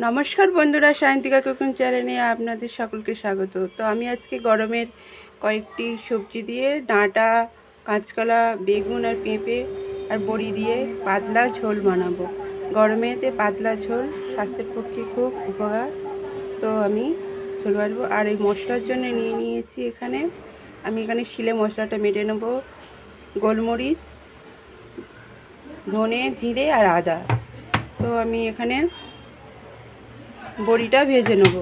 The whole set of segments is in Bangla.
নমস্কার বন্ধুরা, সায়ন্তিকা কুকিং চ্যানেলে আপনাদের সকলকে স্বাগত। তো আমি আজকে গরমের কয়েকটি সবজি দিয়ে ডাঁটা, কাঁচকলা, বেগুন আর পেঁপে আর বড়ি দিয়ে পাতলা ঝোল বানাবো। গরমেতে পাতলা ঝোল স্বাস্থ্যের পক্ষে খুব উপকার। তো আমি ঝোল বানাবো। আর এই মশলার জন্য নিয়ে নিয়েছি আমি এখানে শিলে মশলাটা বেটে নেব। গোলমরিচ, ধনে, জিরে আর আদা। তো আমি এখানে বড়িটা ভেজে নেব।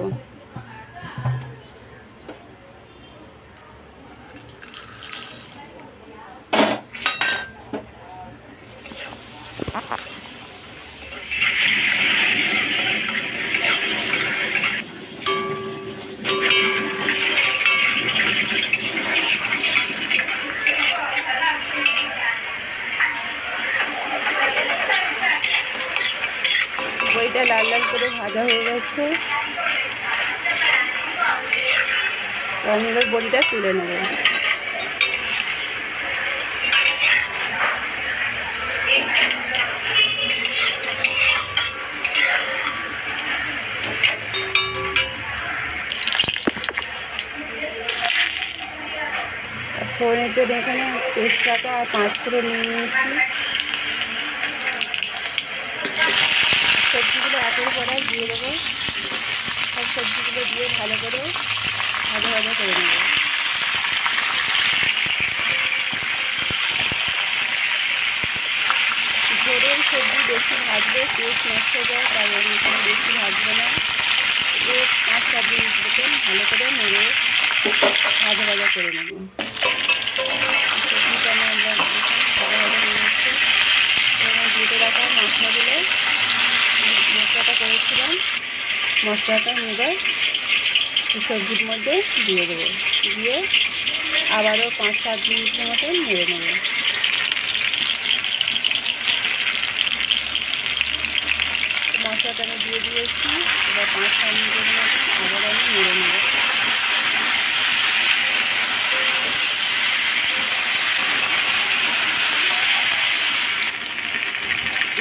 বড়িটা লাল লাল করে ভাজা হয়ে গেছে। তো আমি এবার বড়িটা তুলে নেব। ফোড়নের জন্য এখানে তেজপাতা আর 5 ফোড়ন নিয়ে নিয়েছি। সবজিগুলো একের পর এক দিয়ে দেবো। সব সবজিগুলো দিয়ে ভালো করে ভাজা ভাজা করে নেব। ঝোলের সবজি বেশি ভাজলে টেস্ট নষ্ট হয়ে যায়, তাই আমি এখানে বেশি ভাজবো না। 5-7 মিনিট মতন ভালো করে নেড়ে ভাজা ভাজা করে নেব। সবজিটা আমার ভাজা ভাজা হয়ে যাচ্ছে। এবার দিয়ে রাখা মশলাটা করেছিলাম, মশলাটা নেবে সবজির মধ্যে দিয়ে দেবো। দিয়ে আবারও 5-7 মিনিটের মতন নেড়ে নেব। মশলাটা আমি দিয়ে দিয়েছি। এবার 5-7 মিনিটের মতন আবার আমি নেড়ে নেব।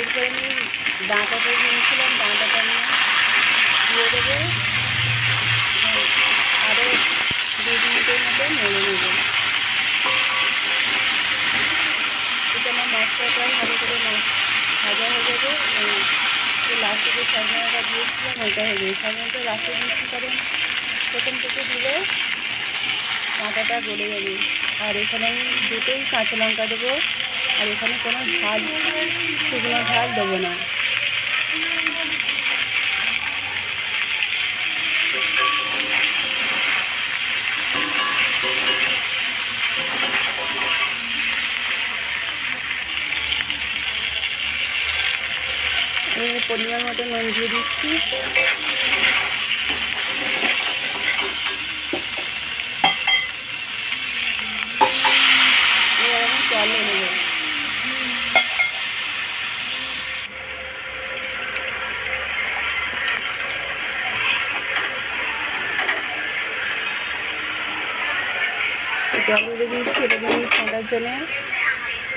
এরপরে আমি ডাঁটাটা নিয়েছিলাম, ডাঁটাটা নিয়ে দিয়ে দেবো। আরও 2 মিনিটের মতো নেড়ে নেব। এটা আমার মশলাটা ভালো করে ভাজা হয়ে যাবে। লাস্টে যে সজনাটা দিয়েছিলাম ওইটা হয়ে যাবে। সজনাটা লাস্টে দিচ্ছি, কারণ প্রথম থেকে দিলে ডাঁটাটা গলে যাবে। আর এখানে আমি 2টোই কাঁচা লঙ্কা দেবো। আর এখানে কোনো ঝাল, শুকনো ঝাল দেবো না। আমি পরিমাণ মতো নুন দিয়ে দিচ্ছি। এবার আমি জল নেব। জল দিয়ে দিচ্ছি। এটা দিয়ে ঠান্ডার জন্য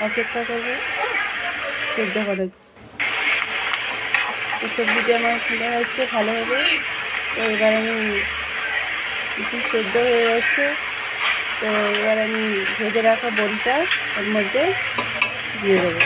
অপেক্ষা করবো সেদ্ধ করার। তো সবজিটা আমার ফুটে আসছে ভালোভাবে। তো এবার আমি একটু সেদ্ধ হয়ে গেছে। তো এবার আমি ভেজে রাখা বড়িটা ওর মধ্যে দিয়ে দেবো।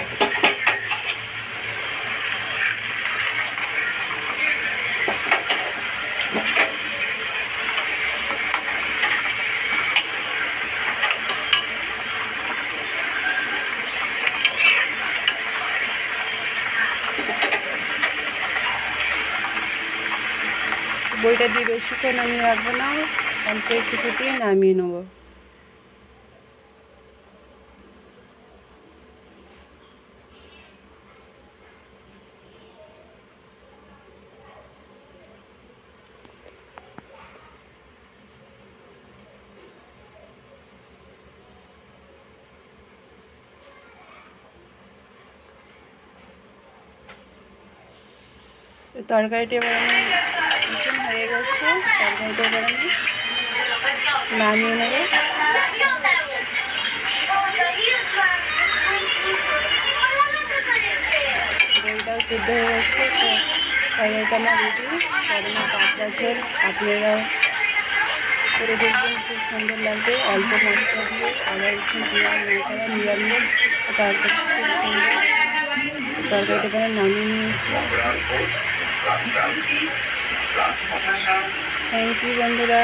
বড়িটা দিয়ে বেশিক্ষণ আমি রাখবো না, অল্প একটু ফুটিয়ে নামিয়ে নেবো। তরকারিটা এবার আমি হয়ে গেছে। তরকারিটা এবার আমি নামিয়ে নেব। বড়িটাও সিদ্ধ হয়ে গেছে। তো তরকারিটা আমার রেডি। গরমে পাতলা ঝোল, আপনারাও করে দেখবেন, খুব সুন্দর লাগবে। অল্প মশলা দিয়ে আবার একটু পেঁয়াজ লঙ্কা নিরামিষ তরকারি খুব সুন্দর। তরকারিটা এবার নামিয়ে নিয়েছি। থ্যাংক ইউ বন্ধুরা।